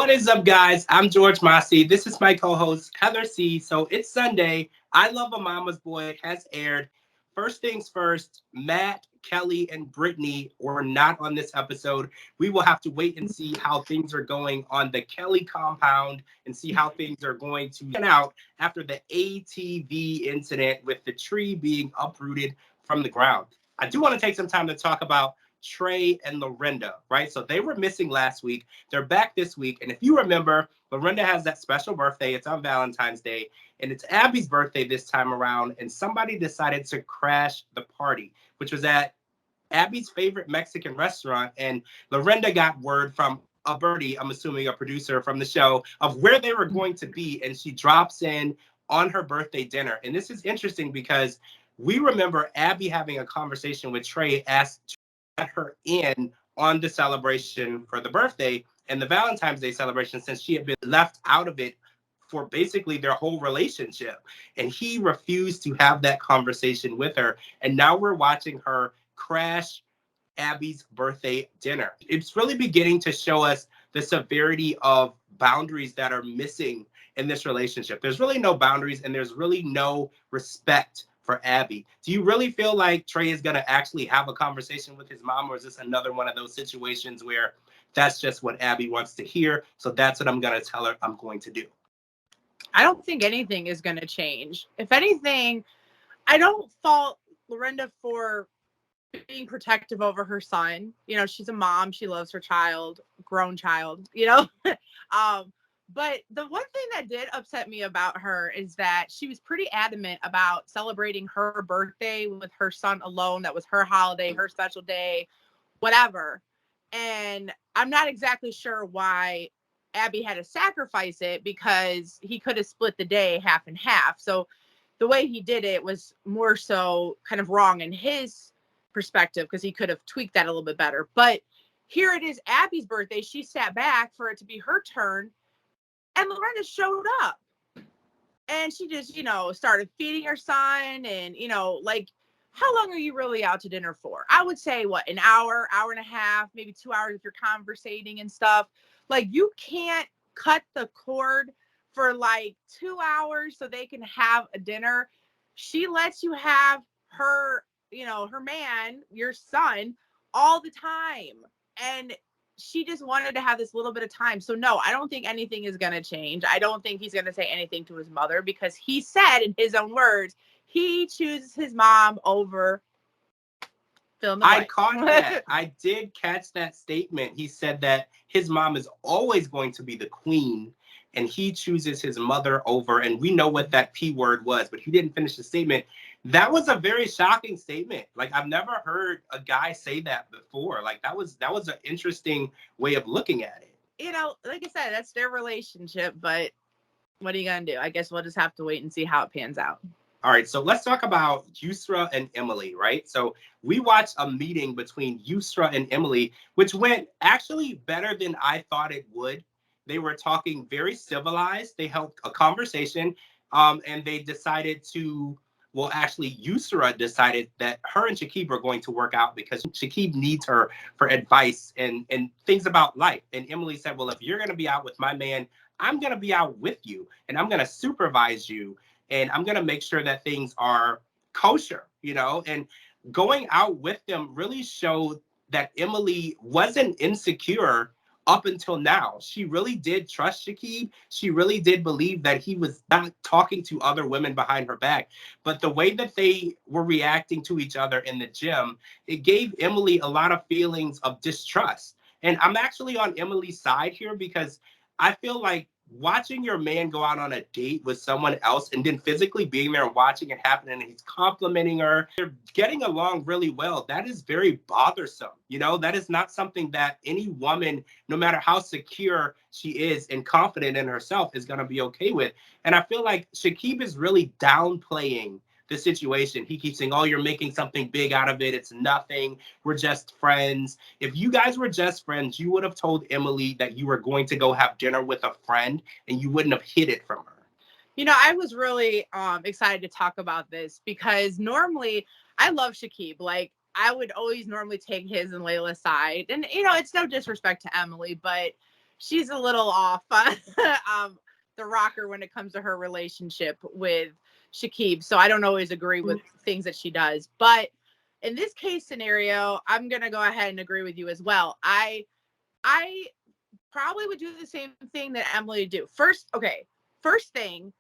What is up, guys? I'm George Mossey. This is my co-host, Heather C. So it's Sunday. I Love a Mama's Boy has aired. First things first, Matt, Kelly, and Brittany were not on this episode. We will have to wait and see how things are going on the Kelly compound and see how things are going to pan out after the ATV incident with the tree being uprooted from the ground. I do want to take some time to talk about Trey and Lorinda, right? So they were missing last week. They're back this week. And if you remember, Lorinda has that special birthday. It's on Valentine's Day. And it's Abby's birthday this time around. And somebody decided to crash the party, which was at Abby's favorite Mexican restaurant. And Lorinda got word from a birdie, I'm assuming a producer from the show, of where they were going to be. And she drops in on her birthday dinner. And this is interesting because we remember Abby having a conversation with Trey, asked her in on the celebration for the birthday and the Valentine's Day celebration, since she had been left out of it for basically their whole relationship. And he refused to have that conversation with her. And now we're watching her crash Abby's birthday dinner. It's really beginning to show us the severity of boundaries that are missing in this relationship. There's really no boundaries and there's really no respect for Abby. Do you really feel like Trey is going to actually have a conversation with his mom, or is this another one of those situations where that's just what Abby wants to hear, so that's what I'm going to tell her I'm going to do? I don't think anything is going to change. If anything, I don't fault Lorinda for being protective over her son. You know, she's a mom. She loves her child, grown child, you know. But the one thing that did upset me about her is that she was pretty adamant about celebrating her birthday with her son alone. That was her holiday, her special day, whatever. And I'm not exactly sure why Abby had to sacrifice it, because he could have split the day half and half. So the way he did it was more so kind of wrong in his perspective, because he could have tweaked that a little bit better. But here it is, Abby's birthday. She sat back for it to be her turn, and Lorinda showed up. And she just, started feeding her son. And, like, how long are you really out to dinner for? I would say, an hour, hour and a half, maybe 2 hours if you're conversating and stuff. Like, you can't cut the cord for like 2 hours so they can have a dinner. She lets you have her, her man, your son, all the time. And she just wanted to have this little bit of time. So no, I don't think anything is going to change. I don't think he's going to say anything to his mother, because he said in his own words, he chooses his mom over fill in the blank. I caught that. I did catch that statement. He said that his mom is always going to be the queen and he chooses his mother over. And we know what that P word was, but he didn't finish the statement. That was a very shocking statement. Like, I've never heard a guy say that before. Like, that was an interesting way of looking at it. Like I said, that's their relationship, but what are you going to do? I guess we'll just have to wait and see how it pans out. All right, so let's talk about Yusra and Emily, right? So we watched a meeting between Yusra and Emily, which went actually better than I thought it would. They were talking very civilized. They held a conversation, and they decided actually, Yusra decided that her and Shakib are going to work out because Shakib needs her for advice and things about life. And Emily said, well, if you're going to be out with my man, I'm going to be out with you, and I'm going to supervise you. And I'm going to make sure that things are kosher, and going out with them really showed that Emily wasn't insecure up until now. She really did trust Shakib. She really did believe that he was not talking to other women behind her back. But the way that they were reacting to each other in the gym, it gave Emily a lot of feelings of distrust. And I'm actually on Emily's side here, because I feel like watching your man go out on a date with someone else and then physically being there and watching it happen, and he's complimenting her, they're getting along really well, that is very bothersome. That is not something that any woman, no matter how secure she is and confident in herself, is going to be okay with. And I feel like Shakib is really downplaying the situation. He keeps saying, oh, you're making something big out of it. It's nothing. We're just friends. If you guys were just friends, you would have told Emily that you were going to go have dinner with a friend, and you wouldn't have hid it from her. I was really excited to talk about this, because normally I love Shakib. Like, I would always normally take his and Layla's side. And, it's no disrespect to Emily, but she's a little off the rocker when it comes to her relationship with Shakib. So I don't always agree with things that she does. But in this case scenario, I'm going to go ahead and agree with you as well. I probably would do the same thing that Emily would do. First thing,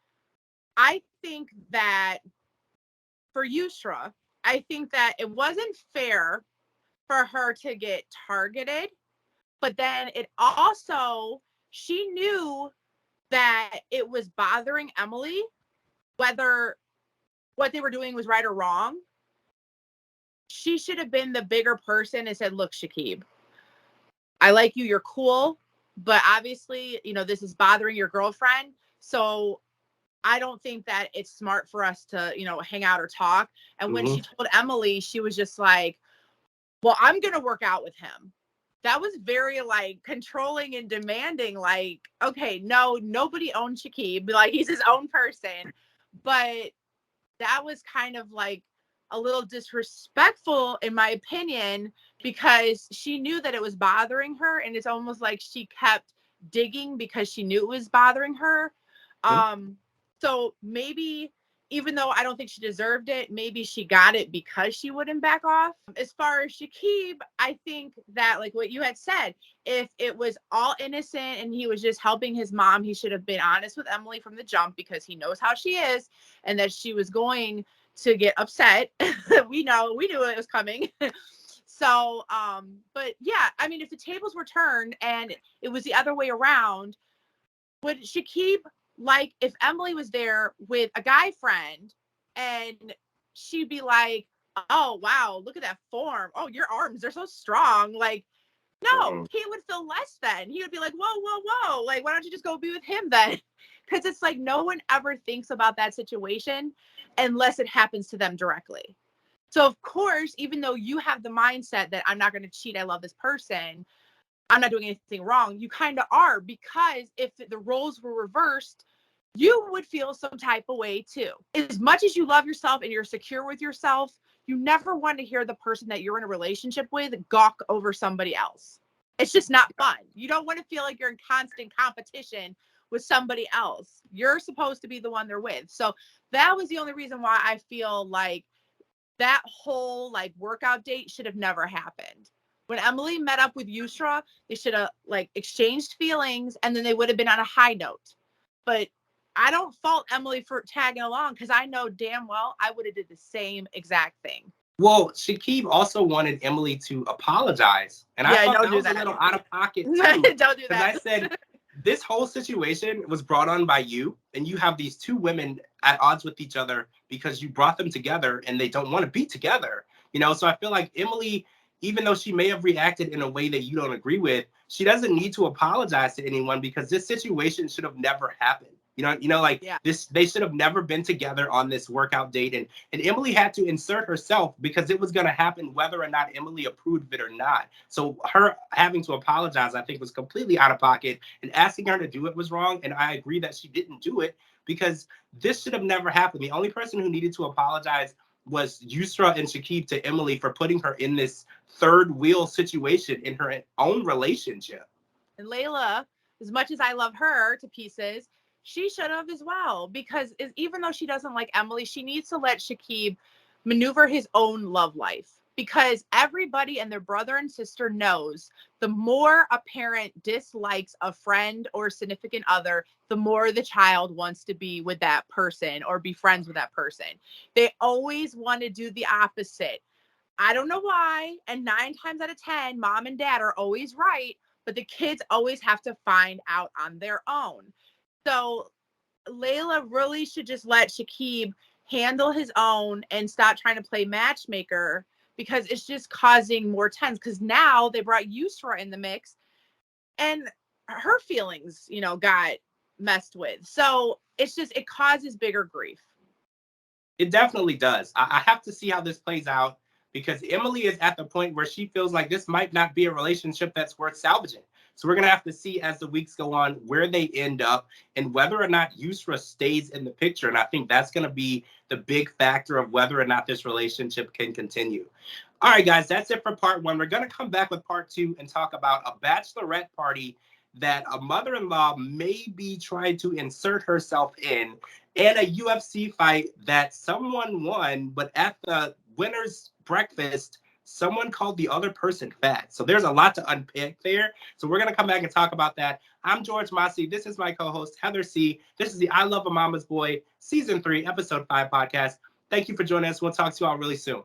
I think that for Yusra, I think that it wasn't fair for her to get targeted, but then it also, she knew that it was bothering Emily, whether what they were doing was right or wrong. She should have been the bigger person and said, look, Shakib, I like you, you're cool, but obviously, this is bothering your girlfriend. So I don't think that it's smart for us to, hang out or talk. And when she told Emily, she was just like, well, I'm going to work out with him. That was very like controlling and demanding. Like, okay, no, nobody owns Shakib. Like, he's his own person. But that was kind of like a little disrespectful, in my opinion, because she knew that it was bothering her. And it's almost like she kept digging because she knew it was bothering her. So maybe, even though I don't think she deserved it, maybe she got it because she wouldn't back off. As far as Shakib, I think that, like what you had said, if it was all innocent and he was just helping his mom, he should have been honest with Emily from the jump, because he knows how she is and that she was going to get upset. we knew it was coming. So, but yeah, I mean, if the tables were turned and it was the other way around, would Shakib, like, if Emily was there with a guy friend and she'd be like, oh, wow, look at that form. Oh, your arms, they're so strong. Like, no, he would feel less then. He would be like, whoa, whoa, whoa. Like, why don't you just go be with him then? Because it's like no one ever thinks about that situation unless it happens to them directly. So, of course, even though you have the mindset that I'm not going to cheat, I love this person, I'm not doing anything wrong, you kind of are, because if the roles were reversed, you would feel some type of way too. As much as you love yourself and you're secure with yourself, you never want to hear the person that you're in a relationship with gawk over somebody else. It's just not fun. You don't want to feel like you're in constant competition with somebody else. You're supposed to be the one they're with. So that was the only reason why I feel like that whole like workout date should have never happened. When Emily met up with Yusra, they should have like exchanged feelings and then they would have been on a high note. But I don't fault Emily for tagging along, because I know damn well I would have did the same exact thing. Well, Shakib also wanted Emily to apologize. And I thought that was a little out of pocket too. Don't do that. Because I said, this whole situation was brought on by you, and you have these two women at odds with each other because you brought them together and they don't want to be together. So I feel like Emily, even though she may have reacted in a way that you don't agree with, she doesn't need to apologize to anyone, because this situation should have never happened. This, they should have never been together on this workout date. And Emily had to insert herself because it was going to happen whether or not Emily approved of it or not. So her having to apologize, I think, was completely out of pocket, and asking her to do it was wrong. And I agree that she didn't do it, because this should have never happened. The only person who needed to apologize was Yusra and Shakib to Emily for putting her in this third wheel situation in her own relationship. And Layla, as much as I love her to pieces, she should have as well, because even though she doesn't like Emily, she needs to let Shakib maneuver his own love life, because everybody and their brother and sister knows the more a parent dislikes a friend or significant other, the more the child wants to be with that person or be friends with that person. They always want to do the opposite. I don't know why. And 9 times out of 10, mom and dad are always right, but the kids always have to find out on their own. So Layla really should just let Shakib handle his own and stop trying to play matchmaker, because it's just causing more tense. Because now they brought Yusra in the mix and her feelings, got messed with. So it causes bigger grief. It definitely does. I have to see how this plays out, because Emily is at the point where she feels like this might not be a relationship that's worth salvaging. So we're going to have to see as the weeks go on where they end up and whether or not Yusra stays in the picture. And I think that's going to be the big factor of whether or not this relationship can continue. All right, guys, that's it for part 1. We're going to come back with part 2 and talk about a bachelorette party that a mother-in-law may be trying to insert herself in a UFC fight that someone won, but at the winner's breakfast, someone called the other person fat. So there's a lot to unpick there. So we're going to come back and talk about that. I'm George Mossey. This is my co-host, Heather C. This is the I Love a Mama's Boy Season 3, Episode 5 podcast. Thank you for joining us. We'll talk to you all really soon.